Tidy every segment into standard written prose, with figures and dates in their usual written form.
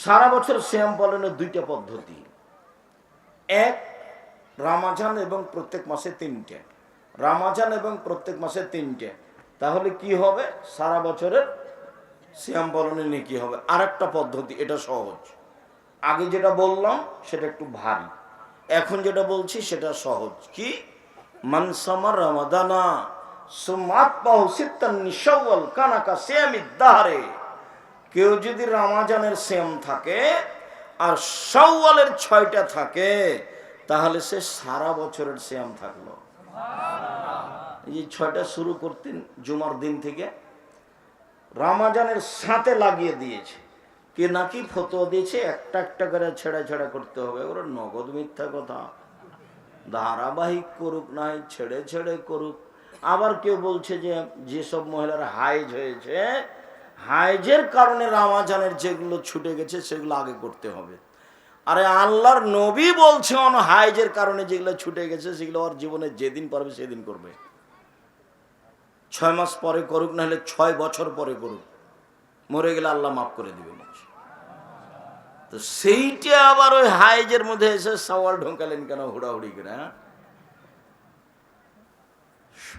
সারা বছর সিয়াম পালনের দুইটা পদ্ধতি। এক, রমজান এবং প্রত্যেক মাসে তিনটে। রমজান এবং প্রত্যেক মাসে তিনটে, তাহলে কি হবে? সারা বছরের সিয়াম পালনের নেকি হবে। আর একটা পদ্ধতি, এটা সহজ। আগে যেটা বললাম সেটা একটু ভারী, এখন যেটা বলছি সেটা সহজ। কি? মান সামা রমাদানা সুম্মাতবাহু সিত্তান মিন শাওয়াল কানা কা সিয়ামিদ দাহরে। কেউ যদি রমজানের সিয়াম থাকে আর শাওয়ালের 6টা থাকে, তাহলে সে সারা বছরের সিয়াম থাকলো। এই 6টা শুরু করতেন জুমার দিন থেকে, রমজানের সাথে লাগিয়ে দিয়েছে। কে নাকি ফতোয়া দিয়েছে একটা একটা করে ছেড়া ছেড়া করতে হবে। ওরা নগদ মিথ্যা কথা, ধারাবাহিক করুক, নাই ছেড়ে ছেড়ে করুক। আবার কেউ বলছে যে যেসব মহিলার হাইজ হয়েছে, হাইজের কারণে রমজানের যেগুলো ছুটে গেছে সেগুলো আগে করতে হবে। আরে আল্লাহর নবী বলছে হাইজের কারণে যেগুলো ছুটে গেছে সেগুলো ওর জীবনে যেদিন পারবে সেদিন করবে। 6 মাস পরে করুক, না হলে 6 বছর পরে করুক, মরে গেলে আল্লাহ মাফ করে দিবেন। তো সেইটা আবার ওই হাইজের মধ্যে এসে সওয়াল ঢোকালেন কেন হুড়াহুড়ি করে?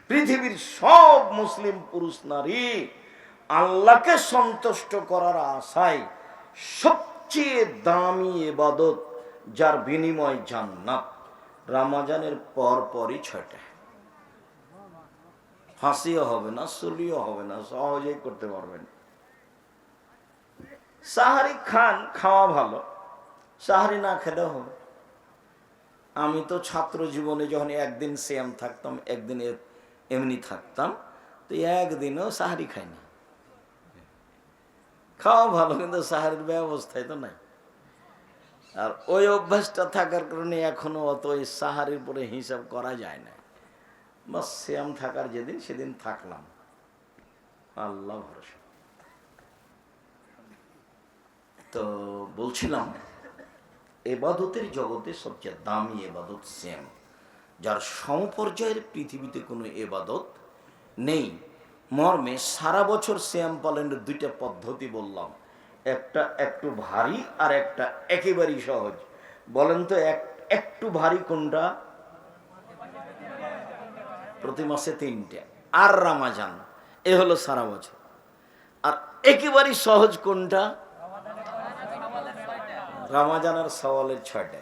পৃথিবীর সব মুসলিম পুরুষ নারী আল্লাহকে সন্তুষ্ট করার আশায় সবচেয়ে দামি ইবাদত, যার বিনিময় জান্নাত, রমজানের পরই 6টা। ফাঁসিও হবে না, চুলিও হবে না, সহজেই করতে পারবেন। সাহারি খান, খাওয়া ভালো, সাহারি না খেলেও হবে। আমি তো ছাত্র জীবনে যখন একদিন সিয়াম থাকতাম, একদিন এমনি থাকতাম, তো একদিনও সাহারি খাইনি। খাওয়া ভালো, কিন্তু সাহারির ব্যবস্থাই তো নাই। আর ওই অভ্যাসটা থাকার কারণে এখনো অত ওই সাহারির পরে হিসাব করা যায় না। বাস সিয়াম থাকার যেদিন সেদিন থাকলাম, আল্লাহ ভরসা। তো বলছিলাম, এবাদতের জগতে সবচেয়ে দামি এবাদত সিয়াম, যার সমপর্যায়ের পৃথিবীতে কোনো এবাদত নেই। মর্মে সারা বছর সিয়াম পালনের 2টা পদ্ধতি বললাম, একটা একটু ভারী আর একটা একেবারেই সহজ। বলেন তো একটু ভারী কোনটা? প্রতি মাসে 3টে, আর রমজান, এ হলো সারা বছর। আর একেবারেই সহজ কোনটা? রমজান আর শাওয়ালের 6টা।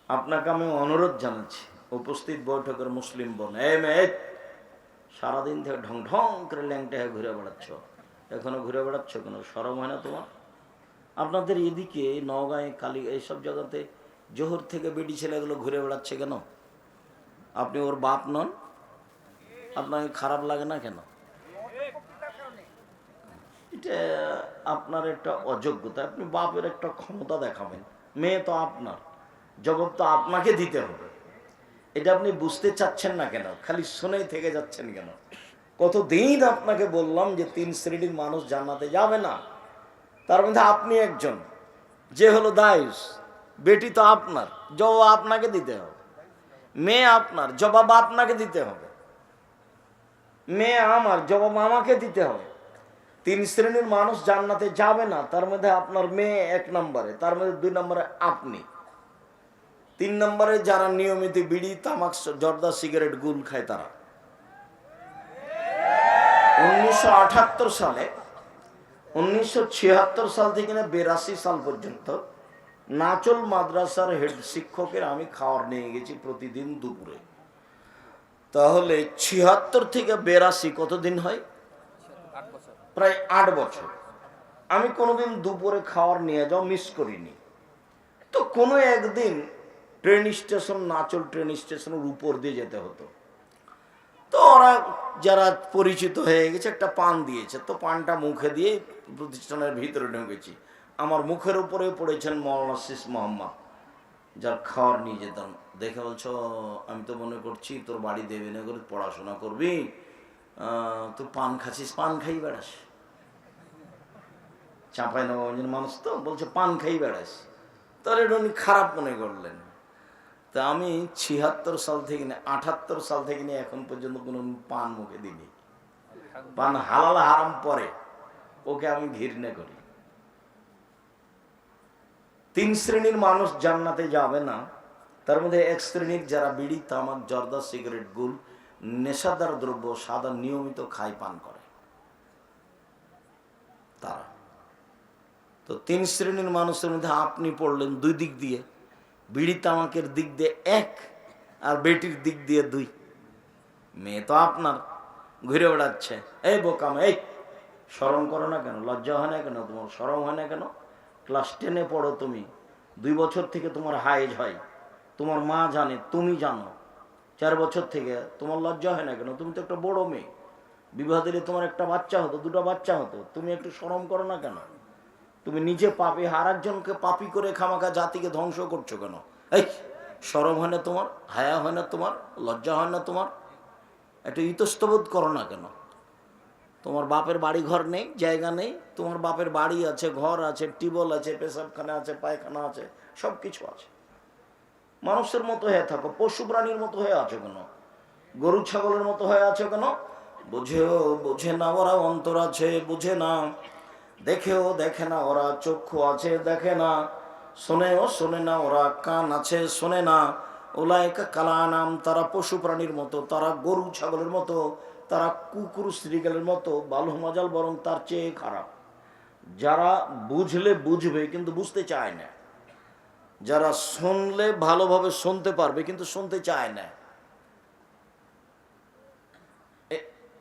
আপনাকে আমি অনুরোধ জানাচ্ছি, উপস্থিত বৈঠকের মুসলিম বোন, সারাদিন থেকে ঢং ঢং করে ল্যাংটা হয়ে ঘুরে বেড়াচ্ছ, এখনো ঘুরে বেড়াচ্ছ কেন? শরম হয় না তোমার? আপনাদের এদিকে নওগাঁয়ে, কালী, এইসব জায়গাতে জোহর থেকে বেটি ছেলেগুলো ঘুরে বেড়াচ্ছে কেন? আপনি ওর বাপ নন? আপনাকে খারাপ লাগে না কেন? এটা আপনার একটা অযোগ্যতা। আপনি বাপের একটা ক্ষমতা দেখাবেন, মেয়ে তো আপনার, জবাব তো আপনাকে দিতে হবে। এটা আপনি বুঝতে চাচ্ছেন না কেন? খালি শুনেই থেকে যাচ্ছেন কেন? কতদিন আপনাকে বললাম যে 3 শ্রেণীর মানুষ জান্নাতে যাবে না, তার মধ্যে আপনি একজন, যে হলো দায়ুস। বেটি তো আপনার, জবাব আপনাকে দিতে হবে। মেয়ে আপনার, জবাব আপনাকে দিতে হবে। মেয়ে আমার, জবাব আমাকে দিতে হবে। 3 শ্রেণীর মানুষ জান্নাতে যাবে না, তার মধ্যে আপনার মেয়ে 1 নম্বরে, তার মধ্যে 2 নম্বরে আপনি, 3 নম্বরে যারা নিয়মিত বিড়ি, তামাক, জর্দা, সিগারেট, গুল খায় তারা। 1978 সালে, 1976 সাল থেকে 82 সাল পর্যন্ত নাচল মাদ্রাসার হেড শিক্ষকের আমি খাওয়ার নিয়ে গেছি প্রতিদিন দুপুরে। তাহলে 76 থেকে 82 কতদিন হয়? প্রায় 8 বছর। আমি কোনোদিন দুপুরে খাওয়ার নিয়ে যাও মিস করিনি। তো কোনো একদিন ট্রেন স্টেশন, নাচল ট্রেন স্টেশনের উপর দিয়ে যেতে হতো। তো ওরা যারা পরিচিত হয়ে গেছে একটা পান দিয়েছে, তো পানটা মুখে দিয়ে প্রতিষ্ঠানের ভিতরে ঢুকেছি। আমার মুখের উপরে পড়েছেন মৌলানা শীষ মোহাম্মদ, যার খাওয়ার নিয়ে যেতাম। দেখে বলছো, আমি তো মনে করছি তোর বাড়ি দেবেনা করে পড়াশোনা করবি, তুই পান খাচ্ছিস, পান খাই বেড়াস। চাঁপাই নবাবগঞ্জের মানুষ তো, বলছে পান খাই বেড়াস। তাহলে এটা উনি খারাপ মনে করলেন। তা আমি 76 সাল থেকে 78 সাল থেকে নিয়ে এখন পর্যন্ত কোনো পান মুখে দিইনি। পান হালাল হারাম পরে, ওকে আমি ঘৃণা করি। তিন শ্রেণীর মানুষ জান্নাতে যাবে না। তার মধ্যে এক শ্রেণীর যারা বিড়ি, তামাক, জর্দা, সিগারেট, গুল, নেশাদার দ্রব্য সাদা নিয়মিত খায়, পান করে তারা। তো তিন শ্রেণীর মানুষের মধ্যে আপনি পড়লেন দুই দিক দিয়ে, বিড়ি তামাকের দিক দিয়ে এক, আর বেটির দিক দিয়ে দুই। মেয়ে তো আপনার ঘুরে বেড়াচ্ছে, এই বোকাম, এই শরম করো না কেন, লজ্জা হয় না কেন, তোমার শরম হয় না কেন? ক্লাস 10-এ পড়ো তুমি, 2 বছর থেকে তোমার হাইজ হয়, তোমার মা জানে, তুমি জানো, 4 বছর থেকে তোমার লজ্জা হয় না কেন? তুমি তো একটা বড় মেয়ে, বিবাহ দিলে তোমার একটা বাচ্চা হতো, 2টা বাচ্চা হতো, তুমি একটু শরম করো না কেন? তুমি নিজে পাপী, আর একজনকে পাপী করে খামাখা জাতিকে ধ্বংস করছো কেন? এই শরম হয় না তোমার, হায়া হয় না তোমার, লজ্জা হয় না তোমার? একটু ইতস্তবোধ করো না কেন? তোমার বাপের বাড়ি ঘর নেই, জায়গা নেই? তোমার বাপের বাড়ি আছে, ঘর আছে, টিউবওয়েল আছে, পেশাবখানা আছে, পায়খানা আছে, সব কিছু আছে। মানুষের মতো হয়ে থাকো, পশু প্রাণীর মতো হয়ে আছো কেন? গরু ছাগলের মতো হয়ে আছো কেন? বুঝেও বুঝে না ওরা, অন্তর আছে বুঝে না, দেখেও দেখে না ওরা, চক্ষু আছে দেখে না, শোনেও শোনে না ওরা, কান আছে শোনে না। ওলাইকা কালানাম, তারা পশু প্রাণীর মতো, তারা গরু ছাগলের মতো, তারা কুকুর শ্রীগালের মতো, বালু মাজাল বরং তার চেয়ে খারাপ। যারা বুঝলে বুঝবে কিন্তু বুঝতে চায় না, যারা শুনলে ভালোভাবে শুনতে পারবে কিন্তু শুনতে চায় না,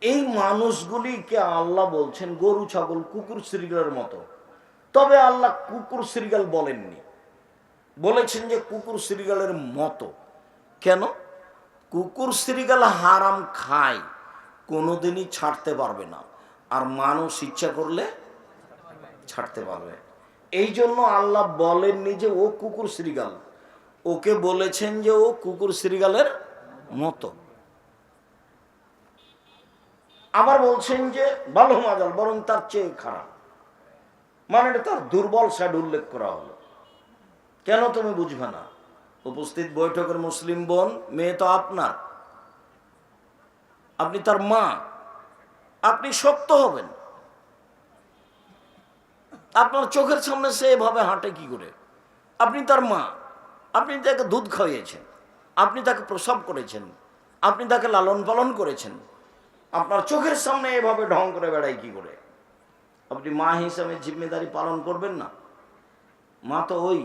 এই মানুষগুলিকে আল্লাহ বলছেন গরু ছাগল কুকুর শ্রীগালের মতো। তবে আল্লাহ কুকুর শ্রীগাল বলেননি, বলেছেন যে কুকুর শ্রীগালের মতো। কেন? কুকুর শ্রীগাল হারাম খায়, কোনোদিনই ছাড়তে পারবে না, আর মানুষ ইচ্ছা করলে ছাড়তে পারবে। এই জন্য আল্লাহ বলেননি যে ও কুকুর শ্রীগাল, ওকে বলেছেন যে ও কুকুর শ্রীগালের মতো। আবার বলছেন যে ভালো মাজাল বরং তার চেয়ে খারাপ, মানে এটা তার দুর্বল সাইড উল্লেখ করা হলো। কেন তুমি বুঝবে না? উপস্থিত বৈঠকের মুসলিম বোন, মেয়ে তো আপনার, আপনি তার মা, আপনি শক্ত হবেন। আপনার চোখের সামনে সে এভাবে হাঁটে কি করে? আপনি তার মা, আপনি তাকে দুধ খাইয়েছেন, আপনি তাকে প্রসব করেছেন, আপনি তাকে লালন পালন করেছেন, আপনার চোখের সামনে এভাবে ঢং করে বেড়ায় কি করে? আপনি মা হিসাবে জিম্মেদারি পালন করবেন না? মা তো ওই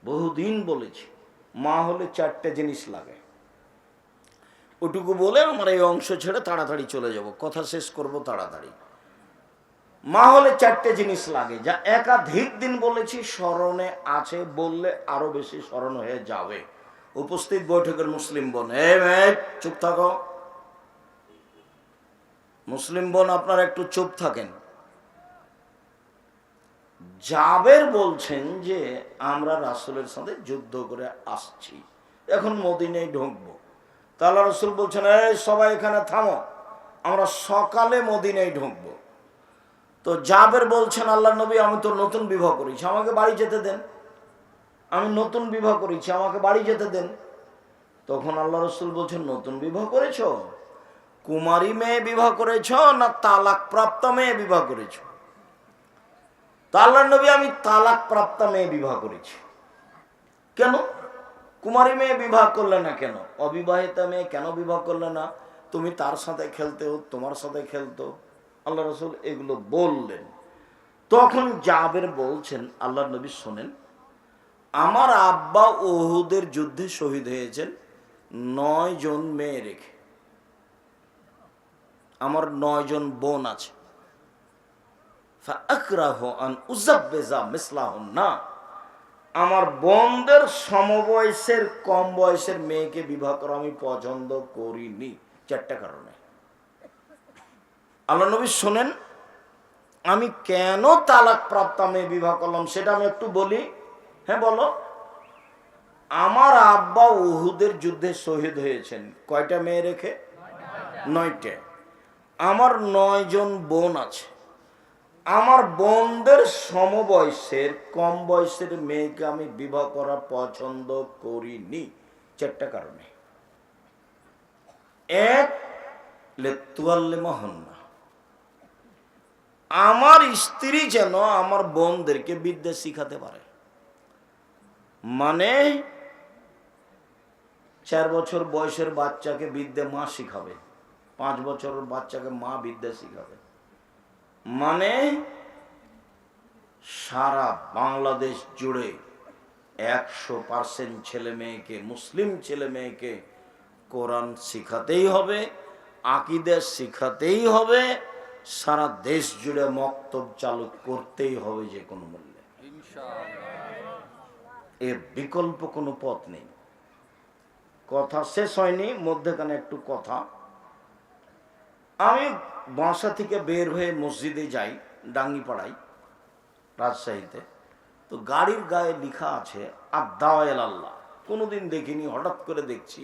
বহুদিন বলেছি, মা হলে 4টে জিনিস লাগে। ওটুকু বলে আমার এই অংশ ছেড়ে তাড়াতাড়ি চলে যাব, কথা শেষ করব তাড়াতাড়ি। মা হলে 4টে জিনিস লাগে, যা একাধিক দিন বলেছি, স্মরণে আছে, বললে আরো বেশি স্মরণ হয়ে যাবে। উপস্থিত বৈঠকের মুসলিম বোন, চুপ থাকো। মুসলিম বোন আপনারা একটু চুপ থাকেন। জাবের বলছেন যে আমরা রাসূলের সাথে যুদ্ধ করে আসছি, এখন মদিনায় ঢুকবো। তা আল্লাহ রাসূল বলছেন, এই সবাই এখানে থামো, আমরা সকালে মদিনায় ঢুকবো। তো জাবের বলছেন, আল্লাহ নবী আমি তো নতুন বিবাহ করেছি, আমাকে বাড়ি যেতে দেন, আমি নতুন বিবাহ করেছি, আমাকে বাড়ি যেতে দেন। তখন আল্লাহ রাসূল বলছেন, নতুন বিবাহ করেছ? কুমারী মেয়ে বিবাহ করেছ না তালাক প্রাপ্ত মেয়ে বিবাহ করেছ? তা আল্লাহ নবী আমি তালাক প্রাপ্ত মেয়ে বিবাহ করেছি। কেন কুমারী মেয়ে বিবাহ করলে না? কেন অবিবাহিতা মেয়ে কেন বিবাহ করলে না? তুমি তার সাথে খেলতে, তোমার সাথে খেলতো। আল্লাহ রাসূল এগুলো বললেন। তখন জাবের বলছেন, আল্লাহ নবী শোনেন, আমার আব্বা উহুদের যুদ্ধে শহীদ হয়েছেন 9 জন মেয়ে রেখে, আমার 9 জন বোন আছে। আমার বোনদের সমবয়সের কম বয়সের মেয়েকে বিবাহ করা আমি পছন্দ করিনি, 4টা কারণে। আল্লাহ নবী শোনেন, আমি কেন তালাক প্রাপ্ত মেয়ে বিবাহ করলাম সেটা আমি একটু বলি। হ্যাঁ বলো। আমার আব্বা উহুদের যুদ্ধে শহীদ হয়েছেন কয়টা মেয়ে রেখে? 9টে। আমার 9 জন বোন আছে, আমার বোনদের সমবয়সের কম বয়সের মেয়েকে আমি বিবাহ করা পছন্দ করিনি, 4টা কারণে। 1, লেতুয়াল্লিমাহুন্না, আমার স্ত্রী যেন আমার বোনদেরকে বিদ্যা শিখাতে পারে। মানে 4 বছর বয়সের বাচ্চাকে বিদ্যা মা শিখাবে, 5 বছরের বাচ্চাকে মা বিদ্যা শিখাবে। মানে সারা বাংলাদেশ জুড়ে 100% ছেলে মেয়েকে, মুসলিম ছেলে মেয়েকে কোরআন শিখাতেই হবে, আকীদা শিখাতেই হবে, সারা দেশ জুড়ে মক্তব চালু করতেই হবে যে কোনো মূল্যে, এর বিকল্প কোনো পথ নেই। কথা শেষ হয়নি, মধ্যখানে একটু কথা। আমি বাসা থেকে বের হয়ে মসজিদে যাই, ডাঙ্গিপাড়ায়, রাজশাহীতে। তো গাড়ির গায়ে লেখা আছে আদ-দাওয়া আল্লাহ। কোনোদিন দেখিনি, হঠাৎ করে দেখছি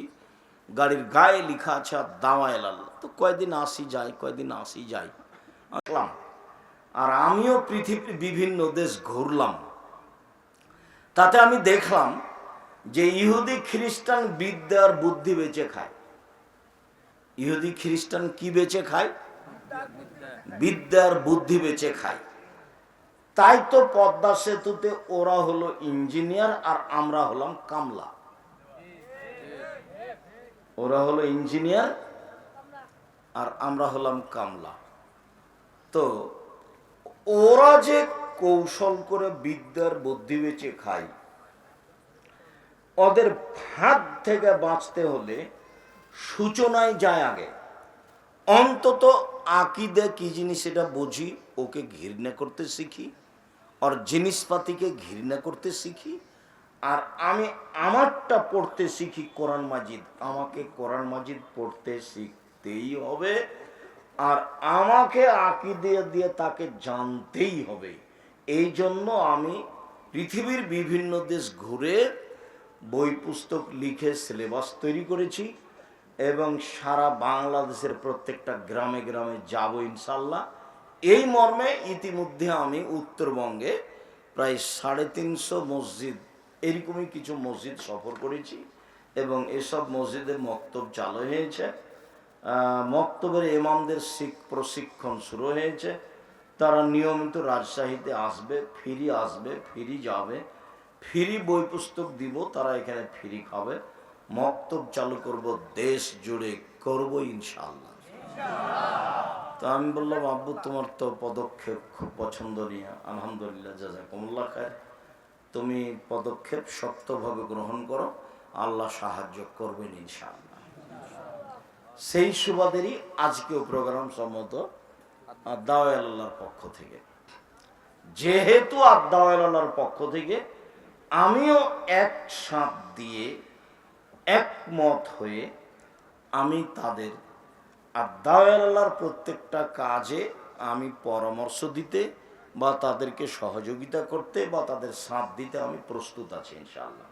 গাড়ির গায়ে লেখা আছে আদ-দাওয়া আল্লাহ। তো কয়দিন আসি যাই, কয়দিন আসি যাই আসলাম। আর আমিও পৃথিবীর বিভিন্ন দেশ ঘুরলাম। তাতে আমি দেখলাম যে ইহুদি খ্রিস্টান বিদ্যার বুদ্ধি বেচে খায়। ইহুদি খ্রিস্টান কি বেচে খায়? বিদ্যার বুদ্ধি বেচে খায়। তাই তো পদ্মা সেতুতে ওরা হলো ইঞ্জিনিয়ার আর আমরা হলাম কামলা। ওরা হলো ইঞ্জিনিয়ার আর আমরা হলাম কামলা। তো ওরা যে কৌশল করে বিদ্যার বুদ্ধি বেচে খায়, ওদের হাত থেকে বাঁচতে হলে সূচনায় যায় আগে। অন্তত আকীদা কি জিনিস এটা বুঝি, ওকে ঘৃণা করতে শিখি, আর জিনিসপাতিকে ঘৃণা করতে শিখি। আর আমি আমারটা পড়তে শিখি কোরআন মাজিদ। আমাকে কোরআন মাজিদ পড়তে শিখতেই হবে, আর আমাকে আকীদা দিয়ে তাকে জানতেই হবে। এই জন্য আমি পৃথিবীর বিভিন্ন দেশ ঘুরে বই পুস্তক লিখে সিলেবাস তৈরি করেছি এবং সারা বাংলাদেশের প্রত্যেকটা গ্রামে গ্রামে যাব ইনশাল্লাহ। এই মর্মে ইতিমধ্যে আমি উত্তরবঙ্গে প্রায় 350 মসজিদ, এরকমই কিছু মসজিদ সফর করেছি এবং এসব মসজিদে মক্তব চালু হয়েছে। মক্তবের ইমামদের প্রশিক্ষণ শুরু হয়েছে। তারা নিয়মিত রাজশাহীতে আসবে, ফ্রি যাবে, ফ্রি বই পুস্তক দিব, তারা এখানে ফ্রি খাবে। মক্তব চালু করব, দেশ জুড়ে করব ইনশাআল্লাহ। তো আমি বললাম, আব্বু তোমার তো পদক্ষেপ খুব পছন্দনীয়, আলহামদুলিল্লাহ, জাযাকুমুল্লাহ খায়র। তুমি পদক্ষেপ শক্তভাবে গ্রহণ করো, আল্লাহ সাহায্য করবেন ইনশাআল্লাহ। সেই সুবাদেরই আজকেও প্রোগ্রাম সম্মত আদ-দাওয়া আল্লাহর পক্ষ থেকে। যেহেতু আদ-দাওয়া আল্লাহর পক্ষ থেকে আমিও এক সাথ দিয়ে একমত হয়ে আমি তাদের আদ-দাওয়া আল্লাহর প্রত্যেকটা কাজে আমি পরামর্শ দিতে বা তাদেরকে সহযোগিতা করতে বা তাদের সাথ দিতে আমি প্রস্তুত আছি ইনশাআল্লাহ।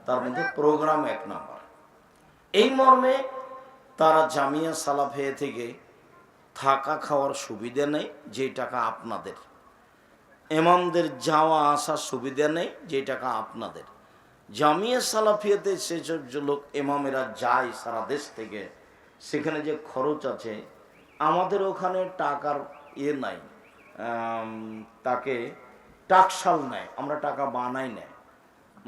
তার মধ্যে প্রোগ্রাম 1 নাম্বার। এই মর্মে তারা জামিয়া সালাফিয়া থেকে থাকা খাওয়ার সুবিধা নেই, যে টাকা আপনাদের। ইমামদের যাওয়া আসার সুবিধা নেই, যে টাকা আপনাদের। জামিয়া সালাফিয়াতে সেসব লোক ইমামেরা যায় সারা দেশ থেকে, সেখানে যে খরচ আছে, আমাদের ওখানে টাকার নাই, তাকে টাকশাল নেয়, আমরা টাকা বানাই না।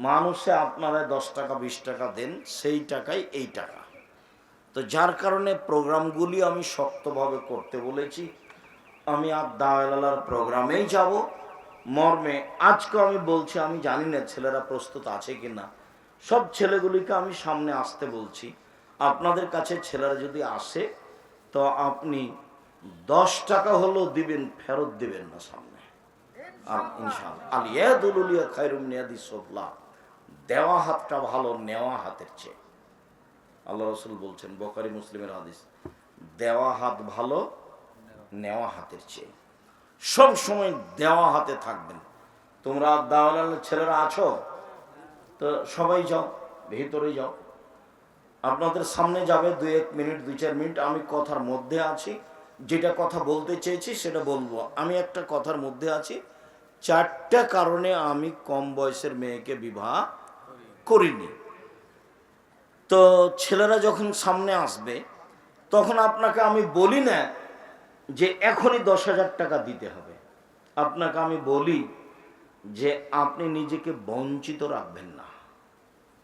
মানুষে আপনারা 10 টাকা 20 টাকা দেন, সেই টাকাই এই টাকা। তো যার কারণে প্রোগ্রামগুলি আমি শক্তভাবে করতে বলেছি। আমি আদ-দাওয়া আল্লাহর প্রোগ্রামেই যাব মর্মে আজকে আমি বলছি, আমি জানি না ছেলেরা প্রস্তুত আছে কিনা। সব ছেলেগুলিকে আমি সামনে আসতে বলছি। আপনাদের কাছে ছেলেরা যদি আসে তো আপনি 10 টাকা হলেও দিবেন, ফেরত দিবেন না সামনে, ইনশাআল্লাহ। আল ইয়াদুল উলিয়া খায়রুম মিন ইয়াদিস সুফলা। দেওয়া হাতটা ভালো নেওয়া হাতের চেয়ে। আল্লাহ রাসূল বলছেন, বুখারী মুসলিমের হাদিস, দেওয়া হাত ভালো নেওয়া হাতের চেয়ে। সব সময় দেওয়া হাতে থাকবেন। তোমরা দাওয়া ছেলেরা আছো তো সবাই যাও, ভিতরে যাও। আপনাদের সামনে যাবে 2-1 মিনিট 2-4 মিনিট। আমি কথার মধ্যে আছি, যেটা কথা বলতে চেয়েছি সেটা বলবো। আমি একটা কথার মধ্যে আছি। 4টা কারণে আমি কম বয়সের মেয়েকে বিবাহ করিনি। তো ছেলেরা যখন সামনে আসবে তখন আপনাকে আমি বলি না যে এখনই 10,000 টাকা দিতে হবে। আপনাকে আমি বলি যে আপনি নিজেকে বঞ্চিত রাখবেন না।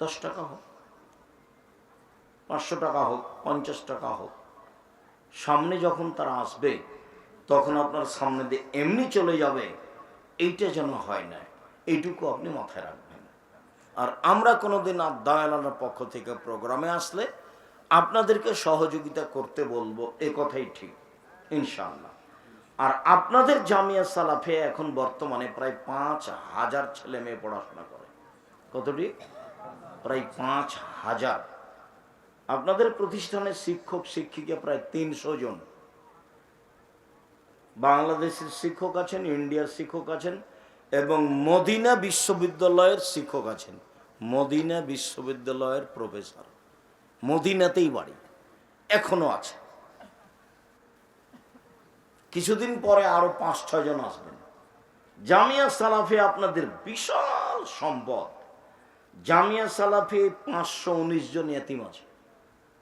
10 টাকা হোক, 500 টাকা হোক, 50 টাকা হোক, সামনে যখন তারা আসবে তখন আপনার সামনে দিয়ে এমনি চলে যাবে, এইটা যেন হয় না, এইটুকু আপনি মাথায় রাখবেন। আর আমরা কোনোদিন আদায়লার পক্ষ থেকে প্রোগ্রামে আসলে আপনাদেরকে সহযোগিতা করতে বলবো, এ কথাই ঠিক ইনশাআল্লাহ। আর আপনাদের জামিয়া সালাফে এখন বর্তমানে প্রায় 5,000 ছেলে মেয়ে পড়াশোনা করে। কতটি? প্রায় 5,000। আপনাদের প্রতিষ্ঠানের শিক্ষক শিক্ষিকা প্রায় 300 জন। বাংলাদেশের শিক্ষক আছেন, ইন্ডিয়ার শিক্ষক আছেন এবং মদিনা বিশ্ববিদ্যালয়ের শিক্ষক আছেন। মদিনা বিশ্ববিদ্যালয়ের প্রফেসর, মদিনাতেই বাড়ি, এখনো আছে। কিছুদিন পরে আরো 5-6 জন আসবেন। জামিয়া সালাফে আপনাদের বিশাল সম্পদ। জামিয়া সালাফে 519 জন ইতিম আছে।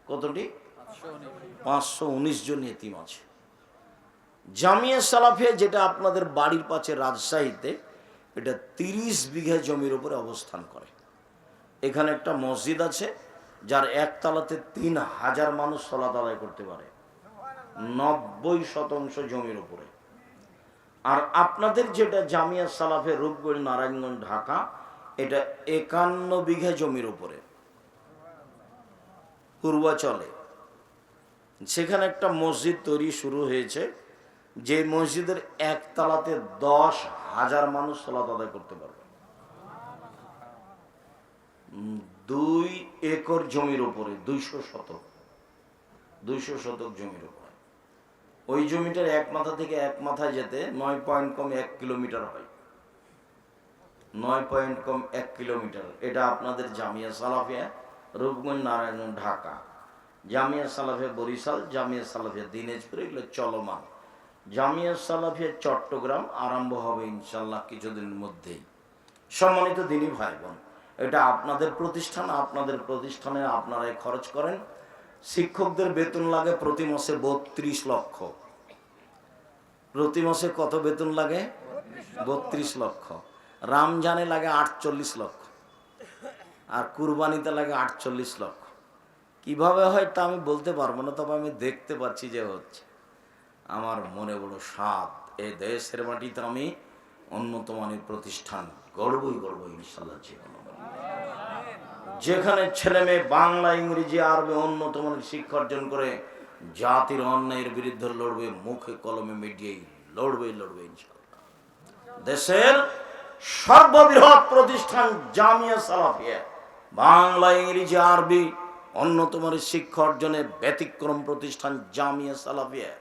কতটি? 519 জন ইতিম আছে। জামিয়া সালাফে, যেটা আপনাদের বাড়ির পাশে রাজশাহীতে, এটা 30 বিঘা জমির উপরে অবস্থান করে। এখানে একটা মসজিদ আছে যার একতলাতে 3000 মানুষ সালাত আদায় করতে পারে, 90% জমির উপরে। আর আপনাদের যেটা জামিয়া সালাফে রূপগঞ্জ, নারায়ণগঞ্জ, ঢাকা, এটা 51 বিঘা জমির উপরে পূর্বাচলে। সেখানে একটা মসজিদ তৈরি শুরু হয়েছে, যে মসজিদের একতলাতে 10,000 মানুষ সালাত আদায় করতে পারবে। 2 একর জমির উপরে, 200 শতক জমির উপরে। ওই জমিটার এক মাথা থেকে এক মাথায় যেতে 1 কিলোমিটার হয়। 1 কিলোমিটার। এটা আপনাদের জামিয়া সালাফিয়া রূপগঞ্জ, নারায়ণগঞ্জ, ঢাকা, জামিয়া সালাফিয়া বরিশাল, জামিয়া সালাফিয়া দিনাজপুর, এগুলো চলমান। জামিয়া সালাফিয়া চট্টগ্রাম আরম্ভ হবে ইনশাল্লাহ কিছুদিনের মধ্যেই। সম্মানিত দিনী ভাই বোন, এটা আপনাদের প্রতিষ্ঠান, আপনাদের প্রতিষ্ঠানে আপনারাই খরচ করেন। শিক্ষকদের বেতন লাগে প্রতি মাসে 32 লক্ষ। প্রতি মাসে কত বেতন লাগে? 32 লক্ষ। রমজানে লাগে 48 লক্ষ, আর কুরবানিতে লাগে 48 লক্ষ। কিভাবে হয় তা আমি বলতে পারবো না, তবে আমি দেখতে পাচ্ছি যে হচ্ছে। আমার মনে বড় সাধ, এই দেশের মাটিতে আমি উন্নত মানের প্রতিষ্ঠান গড়বই ইনশাল্লাহ। যেখানে ছেলে মেয়ে বাংলা, ইংরেজি, আরবি উন্নত মানের শিক্ষা অর্জন করে জাতির অন্যায়ের বিরুদ্ধে লড়বে, মুখে কলমে মিডিয়ায় লড়বে ইনশাল্লাহ। দেশের সর্ববৃহৎ প্রতিষ্ঠান জামিয়া সালাফিয়া, বাংলা, ইংরেজি, আরবি উন্নত মানের শিক্ষা অর্জনে ব্যতিক্রম প্রতিষ্ঠান জামিয়া সালাফিয়া,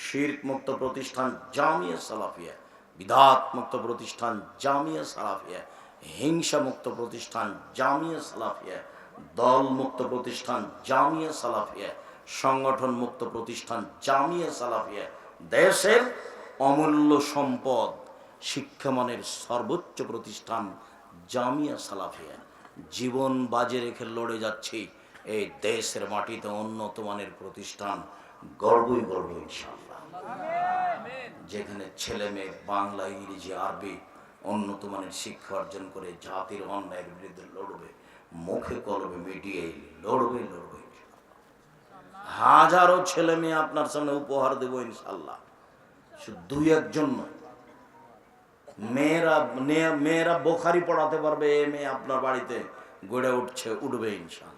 শিরক মুক্ত প্রতিষ্ঠান জামিয়া সালাফিয়া, বিদাত মুক্ত প্রতিষ্ঠান জামিয়া সালাফিয়া, হিংসা মুক্ত প্রতিষ্ঠান জামিয়া সালাফিয়া, দল মুক্ত প্রতিষ্ঠান জামিয়া সালাফিয়া, সংগঠন মুক্ত প্রতিষ্ঠান জামিয়া সালাফিয়া। দেশের অমূল্য সম্পদ শিক্ষামানের সর্বোচ্চ প্রতিষ্ঠান জামিয়া সালাফিয়া। জীবন বাজে রেখে লড়ে যাচ্ছি এই দেশের মাটিতে উন্নত মানের প্রতিষ্ঠান গর্বই ইনশাআল্লাহ। যেখানে ছেলে মেয়ে বাংলা, ইংরেজি, আরবি উন্নত মানের শিক্ষা অর্জন করে জাতির অন্যায়ের বিরুদ্ধে লড়বে, মুখে কলমে মিডিয়ায় লড়বে। হাজারো ছেলে মেয়ে আপনার সামনে উপহার দেব ইনশাআল্লাহ। শুধু 2-1 নয়। মেয়েরা বোখারি পড়াতে পারবে, এ মেয়ে আপনার বাড়িতে গড়ে উঠবে ইনশাআল্লাহ।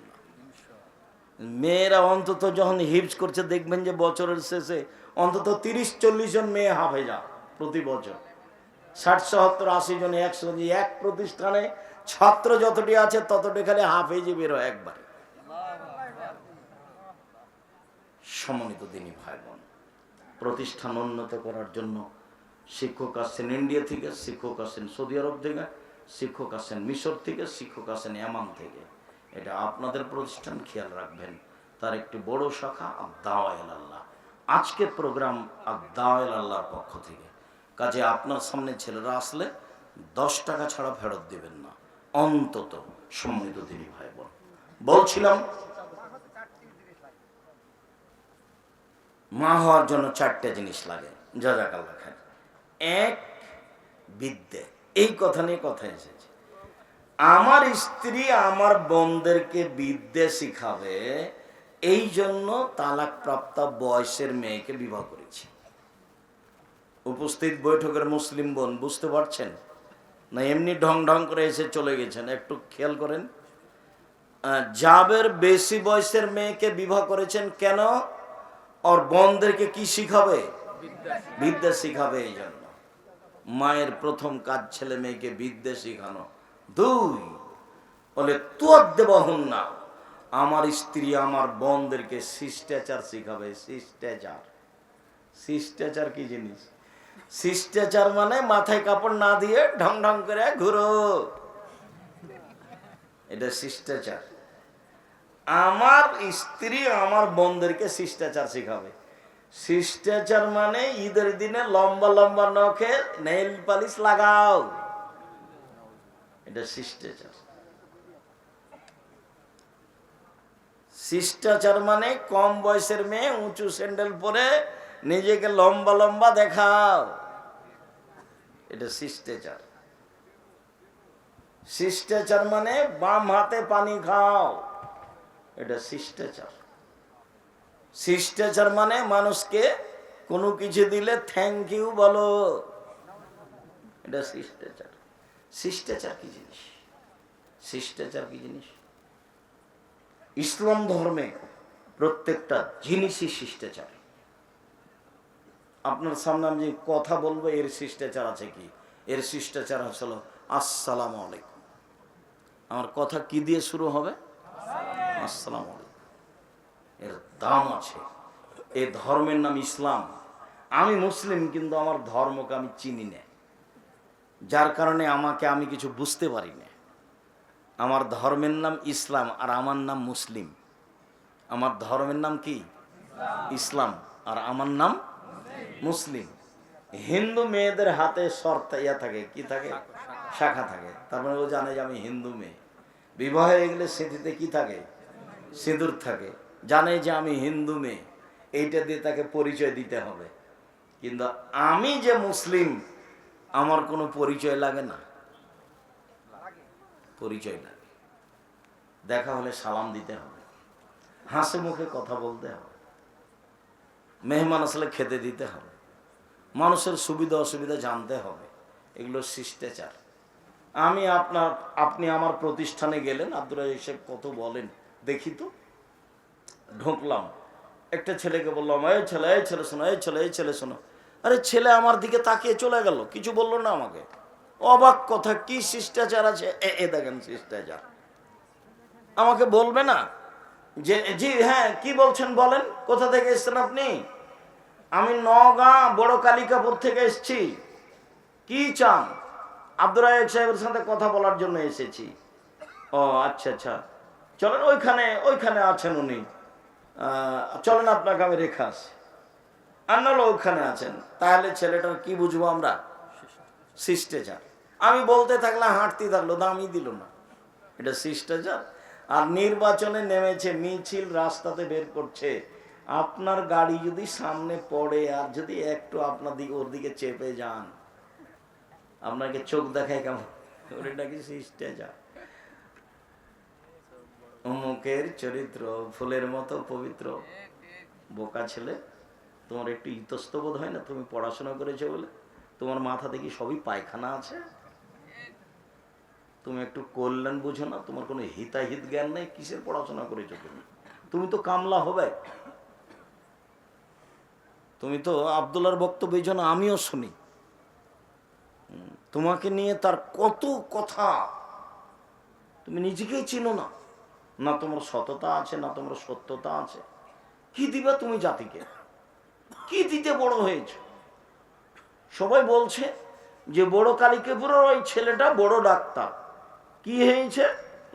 মেয়েরা অন্তত যখন হিফজ করছে দেখবেন যে বছরের শেষে অন্তত 30-40 জন মেয়ে হাফেজা প্রতি বছর। 60-70-80 জন, 100 জন। এক প্রতিষ্ঠানে ছাত্র যতটি আছে ততটি খালি হাফেজে বের হয় একবারে। সম্মানিত দিনী ভাই বোন, প্রতিষ্ঠান উন্নত করার জন্য শিক্ষক আসছেন ইন্ডিয়া থেকে, শিক্ষক আসছেন সৌদি আরব থেকে, শিক্ষক আসছেন মিশর থেকে, শিক্ষক আসছেন ইয়ামান থেকে। এটা আপনাদের প্রতিষ্ঠান, খেয়াল রাখবেন। তার একটি বড় শাখা আদ-দাওয়া-ইলা আল্লাহ। আজকের প্রোগ্রাম আদ-দাওয়া-ইলা আল্লাহর পক্ষ থেকে। কাজে আপনার সামনে ছেলেরা আসলে 10 টাকা ছাড়া ফেরত দিবেন না অন্তত। সম্মানিত দিনী ভাই বোন, বলছিলাম মা হওয়ার জন্য 4টে জিনিস লাগে। জাযাকাল্লাহ খাইর। 1, বিদ্যে। এই কথা নিয়ে কথা এসেছে। আমার স্ত্রী আমার বোনদেরকে বিদ্যে শিখাবে, এই জন্য তালাক প্রাপ্ত বয়সের মেয়েকে বিবাহ করেছি। উপস্থিত বৈঠকের মুসলিম বোন বুঝতে পারছেন না? এমনি ঢং ঢং করে এসে চলে গেছেন? একটু খেয়াল করেন। জাবের বেশি বয়সের মেয়েকে বিবাহ করেছেন কেন? ওর বোনদেরকে কি শিখাবে? বিদ্যা শিখাবে। এই জন্য মায়ের প্রথম কাজ ছেলে মেয়েকে বিদ্যা শিখানো। দুই, বলে তুয়াদ্দেবাহুন না, আমার স্ত্রী আমার বোনদেরকে শিষ্টাচার শিখাবে। শিষ্টাচার, শিষ্টাচার কি জিনিস? শিষ্টাচার মানে মাথায় কাপড় না দিয়ে ঢং ঢং করে ঘুরো, এটা শিষ্টাচার। আমার স্ত্রী আমার বোনদেরকে শিষ্টাচার শিখাবে। শিষ্টাচার মানে ঈদের দিনে লম্বা লম্বা নখে নেইল পালিশ লাগাও, এটা শিষ্টাচার। শিষ্টাচার মানে কম বয়সের মেয়ে উঁচু স্যান্ডেল পরে নিজেকে লম্বা লম্বা দেখাও, এটা শিষ্টাচার। শিষ্টাচার মানে বাম হাতে পানি খাও, এটা শিষ্টাচার। শিষ্টাচার মানে মানুষকে কোনো কিছু দিলে থ্যাংক ইউ বলো, এটা শিষ্টাচার। শিষ্টাচার কি জিনিস? শিষ্টাচার কি জিনিস? ইসলাম ধর্মে প্রত্যেকটা জিনিসই শিষ্টাচার। আপনার সামনে আমি যে কথা বলবো এর শিষ্টাচার আছে কি? এর শিষ্টাচার হলো আসসালামু আলাইকুম। আমার কথা কি দিয়ে শুরু হবে? আসসালামু আলাইকুম। এর দাম আছে। এই ধর্মের নাম ইসলাম। আমি মুসলিম, কিন্তু আমার ধর্মকে আমি চিনি না, যার কারণে আমি কিছু বুঝতে পারি না। আমার ধর্মের নাম ইসলাম আর আমার নাম মুসলিম। আমার ধর্মের নাম কি? ইসলাম আর আমার নাম মুসলিম। হিন্দু মেয়েদের হাতে শর্ত ইয়া থাকে, কি থাকে? শাখা থাকে। তার মানে ও জানে যে আমি হিন্দু মেয়ে। বিবাহ হয়ে গেলে স্মৃতিতে কি থাকে? সিঁদুর থাকে। জানে যে আমি হিন্দু মেয়ে, এইটা দিয়ে তাকে পরিচয় দিতে হবে। কিন্তু আমি যে মুসলিম, আমার কোনো পরিচয় লাগে না। পরিচয় লাগে। দেখা হলে সালাম দিতে হবে, হাসি মুখে কথা বলতে হবে, মেহমান আসলে খেতে দিতে হবে, মানুষের সুবিধা অসুবিধা জানতে হবে। এগুলো শিষ্টাচার। আপনি আমার প্রতিষ্ঠানে গেলেন, আব্দুল রাজ্জাক সাহেব কত বলেন দেখি তো। ঢুকলাম, একটা ছেলেকে বললাম এই ছেলে শোনো, এই ছেলে শোনো। আরে ছেলে আমার দিকে তাকিয়ে চলে গেল, কিছু বললো না আমাকে। অবাক কথা, কি শিষ্টাচার আছে? এ দেখেন শিষ্টাচার। আমাকে বলবে না যে জি হ্যাঁ কি বলছেন বলেন, কোথা থেকে এসছেন আপনি? আমি নওগাঁ বড় কালিকাপুর থেকে এসেছি। কি চান? আব্দুল রাজ্জাক সাহেবের সাথে কথা বলার জন্য এসেছি। ও আচ্ছা আচ্ছা, চলেন ওইখানে আছেন উনি, চলেন আপনাকে আমি রেখে আসি। আন্নালো ওখানে আছেন। তাহলে ছেলেটার কি বুঝবো আমরা? শিষ্টাচার। আমি বলতে থাকলাম, হাঁটতে থাকলো, দামই দিল না, এটা শিষ্টাচার। আর নির্বাচনে নেমেছে, মিছিল রাস্তাতে বের করছে, আপনার গাড়ি যদি সামনে পড়ে আর যদি একটু আপনার দিকে ওর দিকে চেপে যান, আপনাকে চোখ দেখায় কেমন? এটা কি শিষ্টাচার? অমুকের চরিত্র ফুলের মতো পবিত্র। বোকা ছেলে, তোমার একটু ইতস্তবোধ হয় না? তুমি পড়াশোনা করেছো বলে তোমার মাথা দেখি সবই পায়খানা আছে। তুমি একটু কল্যাণ বুঝো না? তোমার কোনো হিতাহিত জ্ঞান নেই। কিসের পড়াশোনা করেছো তুমি? তুমি তো কামলা হবে। তুমি তো আব্দুল্লাহর বক্তব্য এই জন্য আমিও শুনি। তোমাকে নিয়ে তার কত কথা, তুমি নিজেকেই চিনো না। না তোমার সততা আছে, না তোমার সত্যতা আছে। কি দিবা তুমি জাতিকে? কি দিতে বড় হয়েছে? সবাই বলছে যে বড় কালিকাপুরের ওই ছেলেটা বড় ডাক্তার। কি হয়েছে?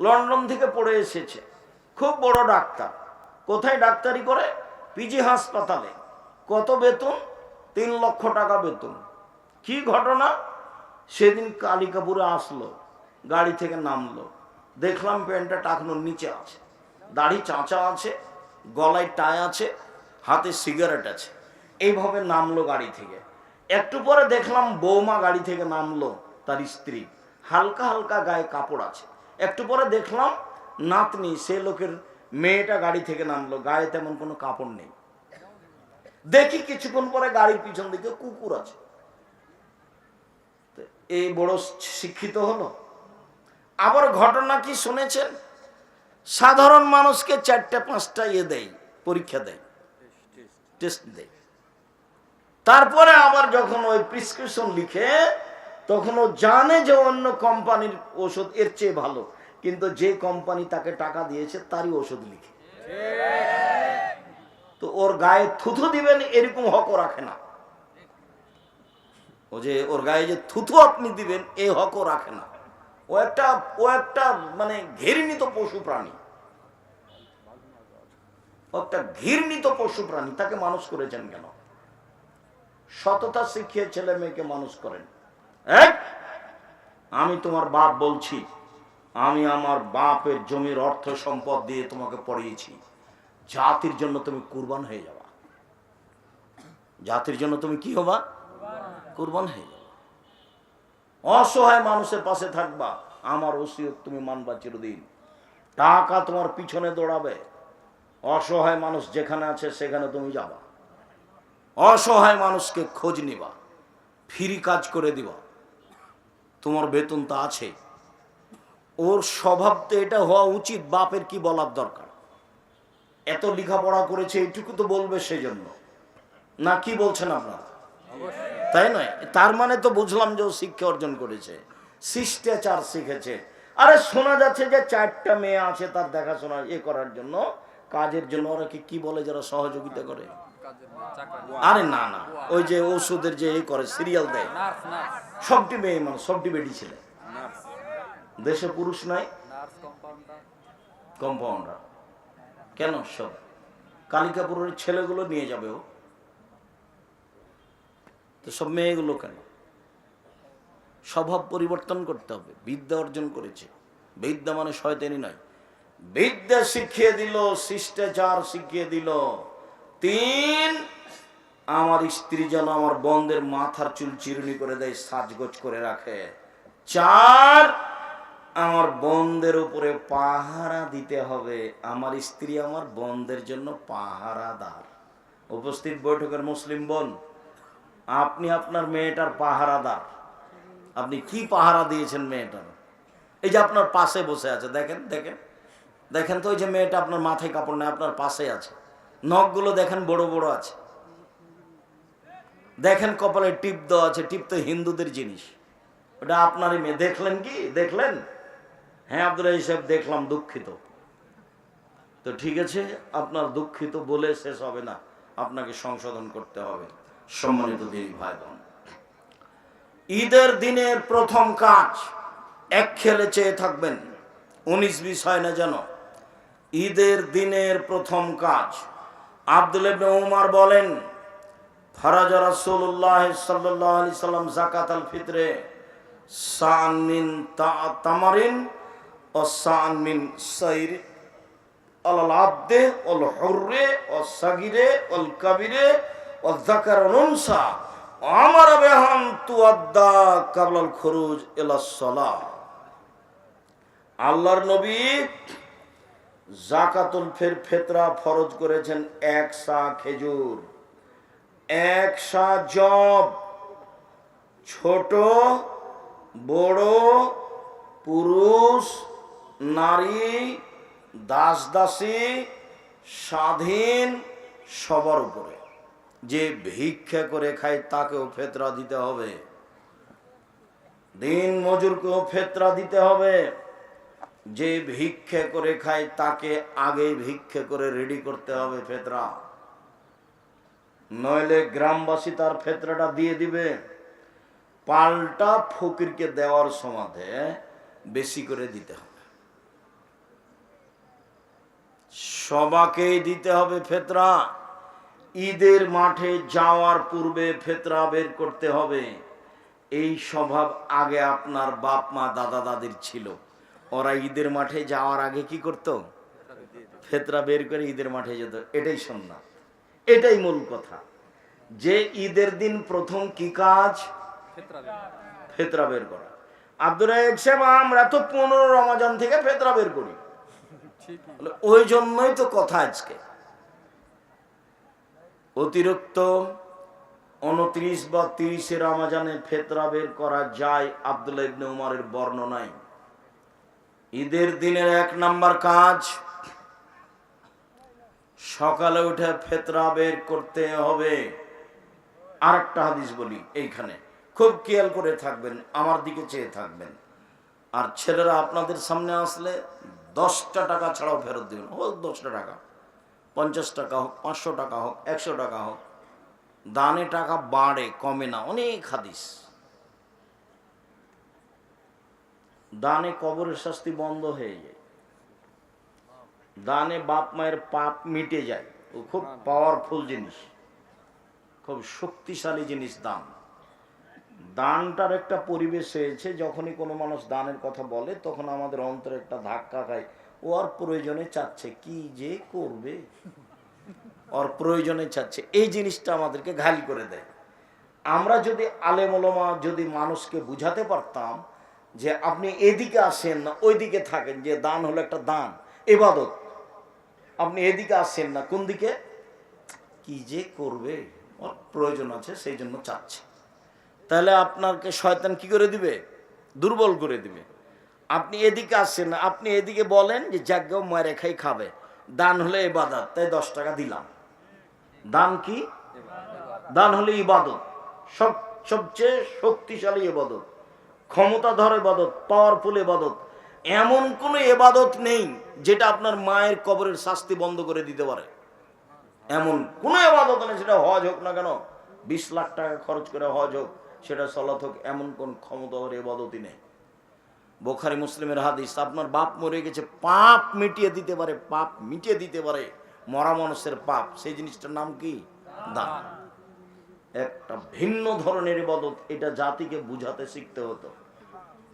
লন্ডন থেকে পড়ে এসেছে, খুব বড় ডাক্তার। কোথায় ডাক্তারি করে? পিজি হাসপাতালে। কত বেতন? 3 লক্ষ টাকা বেতন। কি ঘটনা? সেদিন কালিকাপুরে আসলো, গাড়ি থেকে নামলো, দেখলাম প্যান্টটা টাকনোর নিচে আছে, দাড়ি চাঁচা আছে, গলায় টাই আছে, হাতে সিগারেট আছে। এইভাবে নামলো গাড়ি থেকে। একটু পরে দেখলাম বৌমা গাড়ি থেকে নামলো, তার স্ত্রী, হালকা হালকা গায়ে কাপড় আছে, একটু পরে দেখলাম নাতনি সে লোকের মেয়েটা গাড়ি থেকে নামলো, গায়ে তেমন কোনো কাপড় নেই। দেখি কিছুক্ষণ পরে গাড়ির পিছন দিকে কুকুর আছে। এই বড় শিক্ষিত হলো। আবার ঘটনা কি শুনেছেন, সাধারণ মানুষকে 4-5টা দেয়, পরীক্ষা দেয়, টেস্ট দেয়। তারপরে আবার যখন ওই প্রেসক্রিপশন লিখে তখন ও জানে যে অন্য কোম্পানির ওষুধ এর চেয়ে ভালো, কিন্তু যে কোম্পানি তাকে টাকা দিয়েছে তারই ওষুধ লিখে। তো ওর গায়ে থুথু দিবেন এরকম হকও রাখে না। ও যে ওর গায়ে যে থুথু আপনি দিবেন এই হকও রাখে না। ও একটা মানে ঘৃণিত পশু প্রাণী, ও একটা ঘৃণিত পশু প্রাণী। তাকে মানুষ করেছেন কেন? সততা শিখিয়ে ছেলে মেয়েকে মানুষ করেন। আমি তোমার বাপ বলছি, আমি আমার বাপের জমির অর্থ সম্পদ দিয়ে তোমাকে পড়িয়েছি, জাতির জন্য তুমি কুরবান হয়ে যাবা। জাতির জন্য তুমি কি হবা? কুরবান হয়ে যাবা। অসহায় মানুষের পাশে থাকবা, আমার ওসিয়ত তুমি মানবা চিরদিন। টাকা তোমার পিছনে দৌড়াবে, অসহায় মানুষ যেখানে আছে সেখানে তুমি যাবা। অসহায় মানুষকে খোঁজ নিবা, ফ্রি কাজ করে দিবা, তোমার বেতন তো আছে। ওর স্বভাব তো এটা হওয়া উচিত। বাপের কি বলার দরকার? এত লেখাপড়া করেছে এইটুকু তো বলবে সেজন্য, না কি বলছেন আপনারা? তাই নয়? তার মানে তো বুঝলাম যে ও শিক্ষা অর্জন করেছে, শিষ্টাচার শিখেছে। আরে শোনা যাচ্ছে যে 4টা মেয়ে আছে তার দেখাশোনা করার জন্য, কাজের জন্য। ওরা কি বলে যারা সহযোগিতা করে? আরে না না, ওই যে ওষুধের যে করে সিরিয়াল দেয়, সবটি মেয়ে মানুষ, সবটি বেটি ছেলে। দেশে পুরুষ নাই, কম্পাউন্ডার। কেন? সব কালিকাপুরের ছেলেগুলো নিয়ে যাবে ও, তো সব মেয়েগুলো কেন? স্বভাব পরিবর্তন করতে হবে। বিদ্যা অর্জন করেছে, বিদ্যা মানে শয়তানি নয়। বিদ্যা শিখিয়ে দিল, শিষ্টাচার শিখিয়ে দিল। 3, আমার স্ত্রী যেন আমার বোনদের মাথার চুল চিরুনি করে দেয়, সাজগোজ করে রাখে। 4, আমার বোনদের উপরে পাহারা দিতে হবে। আমার স্ত্রী আমার বোনদের জন্য পাহারাদার। উপস্থিত বৈঠকের মুসলিম বোন, আপনি আপনার মেয়েটার পাহারাদার। আপনি কি পাহারা দিয়েছেন মেয়েটার? এই যে আপনার পাশে বসে আছে, দেখেন দেখেন দেখেন তো, ওই যে মেয়েটা আপনার মাথায় কাপড় নেই, আপনার পাশে আছে। নখগুলো দেখেন বড় বড় আছে, দেখেন কপালে টিপ দেওয়া আছে। টিপ তো হিন্দুদের জিনিস, ওটা আপনারই মেয়ে। দেখলেন কি? দেখলেন? হ্যাঁ আব্দুল রাজিক সাহেব দেখলাম, দুঃখিত। তো ঠিক আছে, আপনার দুঃখিত বলে শেষ হবে না, আপনাকে সংশোধন করতে হবে। সম্মানিত দিনী ভাই বোন, ঈদের দিনের প্রথম কাজ এক খেলে চেয়ে থাকবেন, 19-20 হয় না যেন। ঈদের দিনের প্রথম কাজ, আব্দুল্লাহ ইবনে উমর বলেন, ফারাজা রাসূলুল্লাহ সাল্লাল্লাহু আলাইহি সাল্লাম যাকাতাল ফিতরে সান মিন তামারিন ও সান মিন সাইর আলাল আবদে ওয়াল হুররে ওয়াস সাগিরে ওয়াল কাবিরে ওয়াল যাকার ওয়াল উনসা আমারা বিহান তুআদ্দা ক্বাবলাল খুরুজ ইলাস সালাহ। আল্লাহর নবী যাকাতুল ফিতরা ফরজ করেছেন 1 সা খেজুর, 1 সা জব, ছোট বড়, পুরুষ নারী, দাস দাসী, স্বাধীন, সবার উপরে। যে ভিক্ষা করে খায় তাকেও ফিতরা দিতে হবে, দিন মজুরকেও ফিতরা দিতে হবে। যে ভিক্ষা করে খায় তাকে আগে ভিক্ষা করে রেডি করতে হবে ফিতরা, নইলে গ্রামবাসী তার ফিতরাটা দিয়ে দিবে। পাল্টা ফকিরকে দেওয়ার সমাধে বেশি করে দিতে হবে, সবাকেই দিতে হবে ফিতরা। ঈদের মাঠে যাওয়ার পূর্বে ফিতরা বের করতে হবে। এই স্বভাব আগে আপনার বাপ মা দাদা দাদির ছিল। ওরা ঈদের মাঠে যাওয়ার আগে কি করত? ফিতরা বের করে ঈদের মাঠে যেত। এটাই সুন্নাত, এটাই মূল কথা। যে ঈদের দিন প্রথম কি কাজ? ফিতরা বের করা। আব্দুর রাজ্জাক সাহেব, আমরা তো 15 রমজান থেকে ফেতরা বের করি। ওই জন্যই তো কথা আজকে অতিরিক্ত 29 বা 30 রমজানে ফেতরা বের করা যায় আব্দুল্লাহ ইবনে উমরের বর্ণনায়। ঈদের দিনের 1 নাম্বার কাজ সকালে উঠে ফেতরা বের করতে হবে। আরেকটা হাদিস বলি এইখানে, খুব খেয়াল করে থাকবেন, আমার দিকে চেয়ে থাকবেন। আর ছেলেরা আপনাদের সামনে আসলে 10টা টাকা ছাড়াও ফেরত দেবেন। হোক 10টা টাকা, 50 টাকা হোক, 500 টাকা হোক, 100 টাকা হোক, দানে টাকা বাড়ে কমে না। অনেক হাদিস। দানে কবরের শাস্তি বন্ধ হয়ে যায়, দানে বাপ মায়ের পাপ মিটে যায়। ও খুব পাওয়ারফুল জিনিস, খুব শক্তিশালী জিনিস দান। দানটার একটা পরিবেশ হয়েছে, যখনই কোনো মানুষ দানের কথা বলে তখন আমাদের অন্তরে একটা ধাক্কা খায়, ও আর প্রয়োজনে চাচ্ছে, কি যে করবে, ওর প্রয়োজনে চাচ্ছে। এই জিনিসটা আমাদেরকে ঘালি করে দেয়। আমরা যদি আলেম ওলামা যদি মানুষকে বুঝাতে পারতাম যে আপনি এদিকে আসেন না ওইদিকে থাকেন, যে দান হলো একটা দান, ইবাদত, আপনি এদিকে আসেন না, কোন দিকে, কি যে করবে, ওর প্রয়োজন আছে সেই জন্য চাচ্ছে, তাহলে আপনাকে শয়তান কি করে দিবে, দুর্বল করে দিবে। আপনি এদিকে আসছেন না, আপনি এদিকে বলেন যে জাগ্গা মরে খাই খাবে, দান হলে ইবাদত, তাই 10 টাকা দিলাম। দান কি? দান হলে ইবাদত, সবচেয়ে শক্তিশালী ইবাদত, ক্ষমতাধর ইবাদত, পাওয়ারফুল ইবাদত। এমন কোন ইবাদত নেই যেটা আপনার মায়ের কবরের শাস্তি বন্ধ করে দিতে পারে। এমন কোন ইবাদত নেই, সেটা হজ হোক না কেন, 20 লাখ টাকা খরচ করে হজ হোক, সেটা সালাত হোক, এমন কোন ক্ষমতাধর ইবাদতই নেই। বুখারী মুসলিমের হাদিস, আপনার বাপ মরে গেছে, পাপ মিটিয়ে দিতে পারে, পাপ মিটিয়ে দিতে পারে মরা মানুষের পাপ, সেই জিনিসটার নাম কি? দান। একটা ভিন্ন ধরনের ইবাদত, এটা জাতিকে বুঝাতে শিখতে হতো,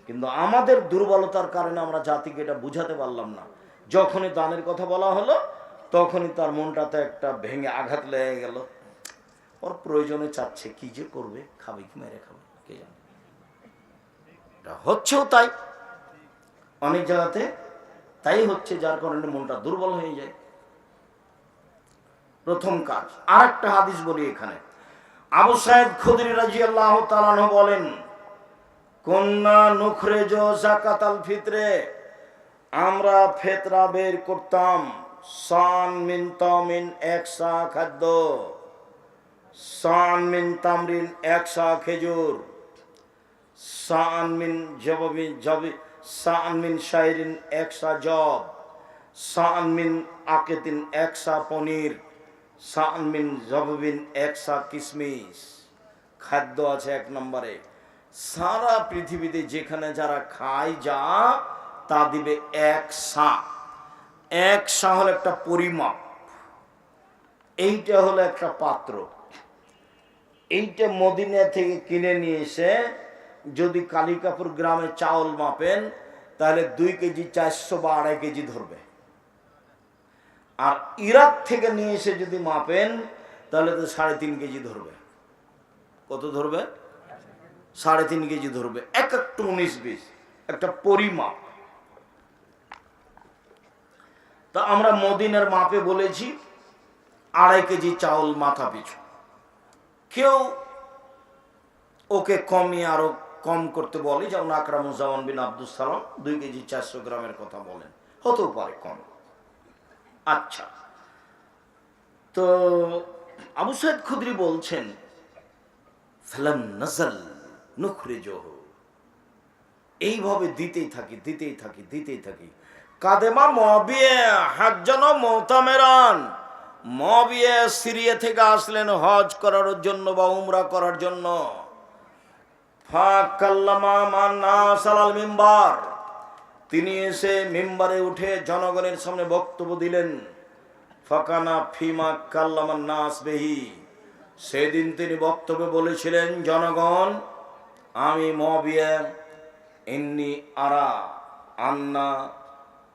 কিন্তু আমাদের দুর্বলতার কারণে আমরা জাতিকে এটা বুঝাতে পারলাম না। যখনই দানের কথা বলা হলো তখনই তার মনটাতে একটা ভেঙে আঘাত লেগে গেল, ওর প্রয়োজনে চাচ্ছে, কি যে করবে, খাবে কি মেরে খাবে কে জানে। এটা হচ্ছেও তাই, অনেক জায়গাতে তাই হচ্ছে, যার কারণে মনটা দুর্বল হয়ে যায়। প্রথম কাজ। আর একটা হাদিস বলি এখানে, আবু সাঈদ খুদরি রাদিয়াল্লাহু তাআলা আনহু বলেন, কুন্না নুখরিজু যাকাতাল ফিতরে, আমরা ফিতরা বের করতাম, সান মিন তামিন, 1 সা খাদ্য, সান মিন তামরিন, 1 সা খেজুর, সান মিন জববিন, সান মিন শাইরিন, 1 সা জব, সান মিন আকিতিন, 1 সা পনির, সান মিন জববিন, 1 সা কিশমিশ। খাদ্য আছে 1 নম্বরে। সারা পৃথিবীতে যেখানে যারা খায় যা তা দিবে 1 সা। 1 সা হলো একটা পরিমাপ, এইটা হলো একটা পাত্র। এইটা মদিনা থেকে কিনে নিয়ে এসে যদি কালিকাপুর গ্রামে চাউল মাপেন তাহলে 2 কেজি 400 বা 2.5 কেজি ধরবে। আর ইরাক থেকে নিয়ে এসে যদি মাপেন তাহলে তো 3.5 কেজি ধরবে। কত ধরবে? 3.5 কেজি ধরবে। এক একটা 19-20 একটা পরিমাপ। তা আমরা মদিনার মাপে বলেছি 2.5 কেজি চাউল মাথা পিছু। কেউ ওকে কমিয়ে আরো কম করতে বলে, যেমন আকরামুজ্জামান বিন আব্দুস সালাম 2 কেজি 400 গ্রামের কথা বলেন, হতেও পারে কম। আচ্ছা, তো আবু সাঈদ খুদরি বলছেন, ফালাম নাযাল নুখরিজুহু, এইভাবে দিতেই থাকি। কাদেমা মুআবিয়া হাজ্জান মুতামিরান, মুআবিয়া সিরিয়া থেকে আসলেন হজ করার জন্য বা উমরা করার জন্য। ফাকাল্লামা মান নাস আলাল মিম্বার, তিনি এসে মিম্বারে উঠে জনগণের সামনে বক্তব্য দিলেন। ফাকানা ফিমা কাল্লামান নাস বিহি, সেদিন তিনি বক্তব্যে বলেছিলেন, জনগণ, আমি মুআবিয়া ইন্নী আরা আন্না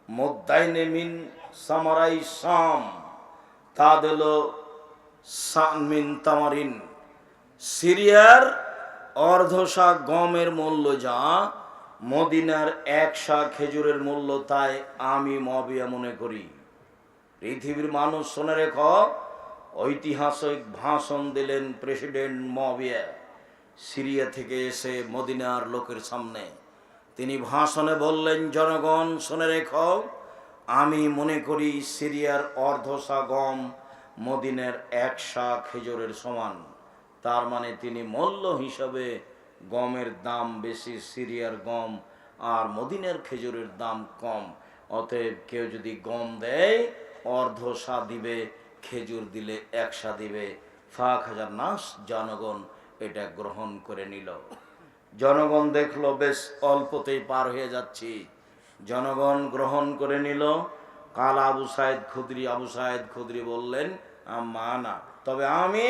মুদ্দাইনে মিন সামারাই শাম তাদলো সান মিন তামারিন, সিরিয়ার অর্ধশা গমের মূল্য যা মদিনার এক শা খেজুরের মূল্য তাই আমি মুয়াবিয়া মনে করি। পৃথিবীর মানুষ শুনে রেখো, ঐতিহাসিক ভাষণ দিলেন প্রেসিডেন্ট মুয়াবিয়া সিরিয়া থেকে এসে মদিনার লোকের সামনে। তিনি ভাষণে বললেন, জনগণ শুনে রেখো, আমি মনে করি সিরিয়ার অর্ধশা গম মদিনার এক শা খেজুরের সমান। তার মানে তিনি মূল্য হিসাবে গমের দাম বেশি, সিরিয়ার গম, আর মদিনার খেজুরের দাম কম। অতএব কেউ যদি গম দেয় অর্ধশা দিবে, খেজুর দিলে এক শা দিবে। ফাক হাজার নাস, জনগণ এটা গ্রহণ করে নিল। জনগণ দেখলো বেশ অল্পতেই পার হয়ে যাচ্ছি, জনগণ গ্রহণ করে নিল। কাল আবু সাইদ খুদরি বললেন, মানা, তবে আমি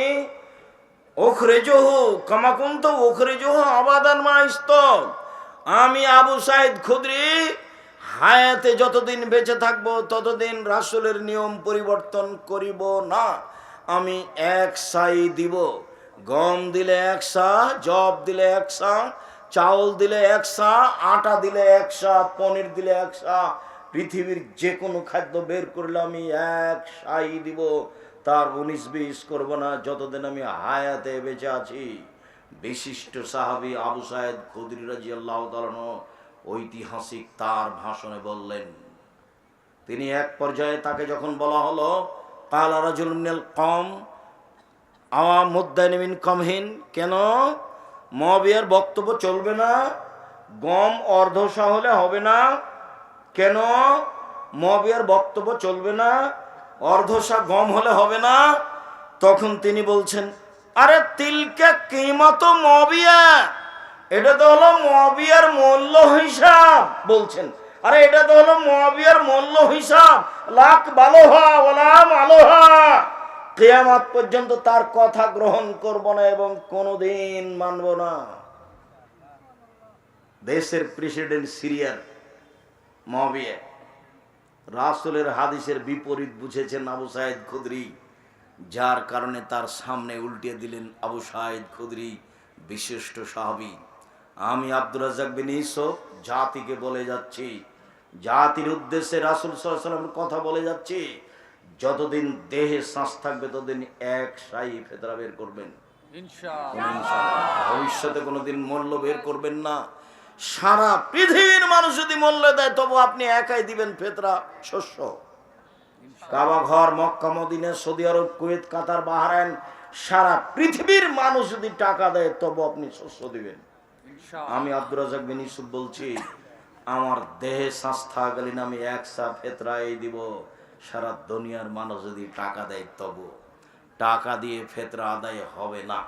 আমি আবু সাইদ খুদরি হায়াতে যতদিন বেঁচে থাকবো ততদিন রাসূলের নিয়ম পরিবর্তন করিব না। আমি এক সাই দিব, গম দিলে এক সা, জব দিলে এক সা, চাউল দিলে এক সা, আটা দিলে এক সা, পনির দিলে এক সা, পৃথিবীর যে কোনো খাদ্য বের করলে আমি এক সাই দিব, তার 19-20 করব না যতদিন আমি হায়াতে বেঁচে আছি। বিশিষ্ট সাহাবী আবু সাইদ খুদরি রাদিয়াল্লাহু তাআলা ঐতিহাসিক তার ভাষণে বললেন। তিনি এক পর্যায়ে তাকে যখন বলা হলো, কালা রাজুলুন মিনাল কওম মুদ্দাইন মিন কমহিন, কেন মুয়াবিয়ার বক্তব্য চলবে না? গম অর্ধশা হলে হবে না কেন? মুয়াবিয়ার বক্তব্য চলবে না? অর্ধশা গম হলে হবে না? তখন তিনি বলছেন, আরে তিলকা কিমাত মুয়াবিয়া, এটা তো হলো মুয়াবিয়ার মূল্য হিসাব। বলছেন, আরে এটা তো হলো মুয়াবিয়ার মূল্য হিসাব, লাখ বালোহা ওয়ালাম আলোহা, কিয়ামত পর্যন্ত তার কথা গ্রহণ করব না এবং কোনোদিন মানব না। দেশের প্রেসিডেন্ট সিরিয়ার মুয়াবিয়া রাসূলের হাদিসের বিপরীত বুঝেছেন আবু সাইদ খুদরি, যার কারণে তার সামনে উল্টিয়ে দিলেন আবু সাইদ খুদরি, বিশিষ্ট সাহাবী। আমি আব্দুর রাজ্জাক বিন ইউসুফ জাতিকে বলে যাচ্ছি, জাতির উদ্দেশ্যে রাসূল সাল্লাল্লাহু আলাইহি ওয়াসাল্লামের কথা বলে যাচ্ছি, যতদিন দেহে শ্বাস থাকবে ততদিন এক সাই ফেতরা বের করবেন ইনশাআল্লাহ। ভবিষ্যতে কোনোদিন মূল্য বের করবেন না। সারা পৃথিবীর মানুষ যদি মূল্য দেয় তবু আপনি একাই দিবেন ফেতরা শস্য। কাবা ঘর, মক্কা, মদিনা, সৌদি আরব, কুয়েত, কাতার, বাহরাইন, সারা পৃথিবীর মানুষ যদি টাকা দেয় তবু আপনি শস্য দিবেন। আমি আব্দুর রাজ্জাক বিন ইউসুফ বলছি, আমার দেহে শ্বাস থাকাকালীন আমি এক সা ফেতরা এই দিব। সারা দুনিয়ার মানুষ যদি টাকা দেয় তবু টাকা দিয়ে ফেতরা আদায় হবে না।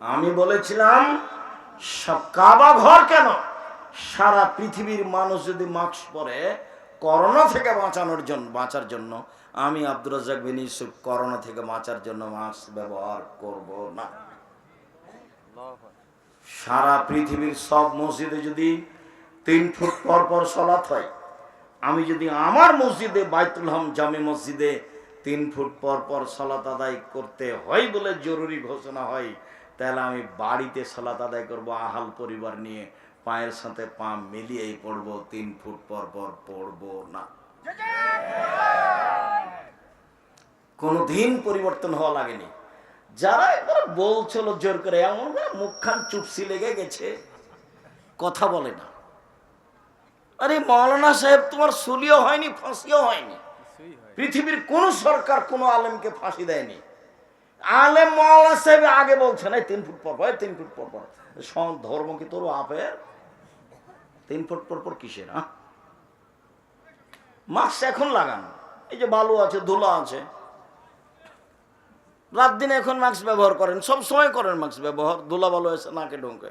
আমি বলেছিলাম কাবা ঘর কেন, সারা পৃথিবীর মানুষ যদি মাস্ক পরে করোনা থেকে বাঁচার জন্য, আমি আব্দুর রাজ্জাক বিন ইউসুফ করোনা থেকে বাঁচার জন্য মাস্ক ব্যবহার করব না। সারা পৃথিবীর সব মসজিদে যদি 3 ফুট পর পর সালাত হয়, আমি যদি আমার মসজিদে বাইতুল হাম জামে মসজিদে 3 ফুট পর পর সালাত আদায় করতে হয় বলে জরুরি ঘোষণা হয়, তাহলে আমি বাড়িতে সালাত আদায় করব আহাল পরিবার নিয়ে, পায়ের সাথে পা মিলিয়েই পড়ব, 3 ফুট পর পর পড়ব না। কোনদিন পরিবর্তন হওয়া লাগেনি। যারা এবার বলছিল জোর করে, এমন মুখখান চুপসি লেগে গেছে, কথা বলে না। আরে মাওলানা সাহেব, তোমার সুলিও হয়নি, ফাঁসিও হয়নি। পৃথিবীর কোন সরকার কোন আলেমকে ফাঁসি দেয়নি। আলেম মাওলানা সাহেব আগে বলছেন 3 ফুট পর পর, 3 ফুট পর পর। ধর্ম কি তোর আপের? 3 ফুট পর পর কিসের? মাস্ক এখন লাগান, এই যে বালু আছে, ধুলা আছে, রাত দিন এখন মাস্ক ব্যবহার করেন, সব সময় করেন মাস্ক ব্যবহার, ধুলা বালু এসে নাকে ঢোকে।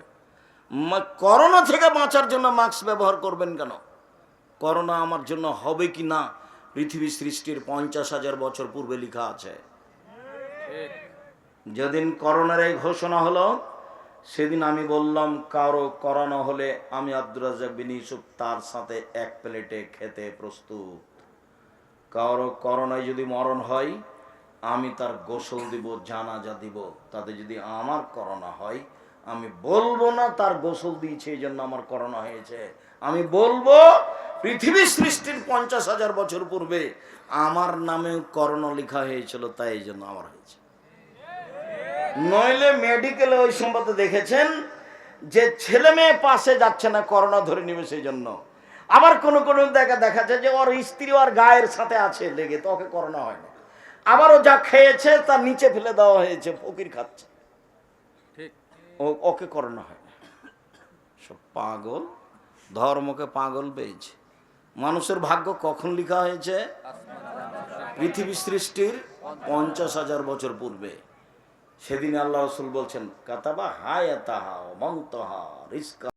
করোনা থেকে বাঁচার জন্য মাস্ক ব্যবহার করবেন কেন? করোনা আমার জন্য হবে কি না পৃথিবী সৃষ্টির 50,000 বছর পূর্বে লেখা আছে। যেদিন করোনার এই ঘোষণা হলো সেদিন আমি বললাম, কারো করোনা হলে আমি আব্দুর রাজ্জাক বিন ইউসুফ তার সাথে এক প্লেটে খেতে প্রস্তুত। কারো করোনায় যদি মরণ হয় আমি তার গোসল দিব, জানাজা দিব। তাতে যদি আমার করোনা হয় আমি বলবো না তার গোসল দিয়েছে এই জন্য আমার করোনা হয়েছে। আমি বলবো পৃথিবী সৃষ্টির 50,000 বছর পূর্বে আমার নামে করোনা লেখা হয়েছিল, তাই এই জন্য আমার হয়েছে। নইলে মেডিকেলে ওই সম্পর্কে দেখেছেন যে ছেলে মেয়ে পাশে যাচ্ছে না, করোনা ধরে নিবে সেই জন্য। আবার কোন কোন দেখা যায় যে ওর স্ত্রী ওর গায়ের সাথে আছে লেগে, তো ওকে করোনা হয় না। আবারও যা খেয়েছে তার নিচে ফেলে দেওয়া হয়েছে, ফকির খাচ্ছে, ওকে করোনা হয় না। সব পাগল, ধর্মকে পাগল পেয়েছে। মানুষের ভাগ্য কখন লেখা হয়েছে? পৃথিবী সৃষ্টির 50,000 বছর পূর্বে। সেদিন আল্লাহ রাসূল বলছেন কাতাবা হায়াতাহা ওয়া মাউতাহা রিজকা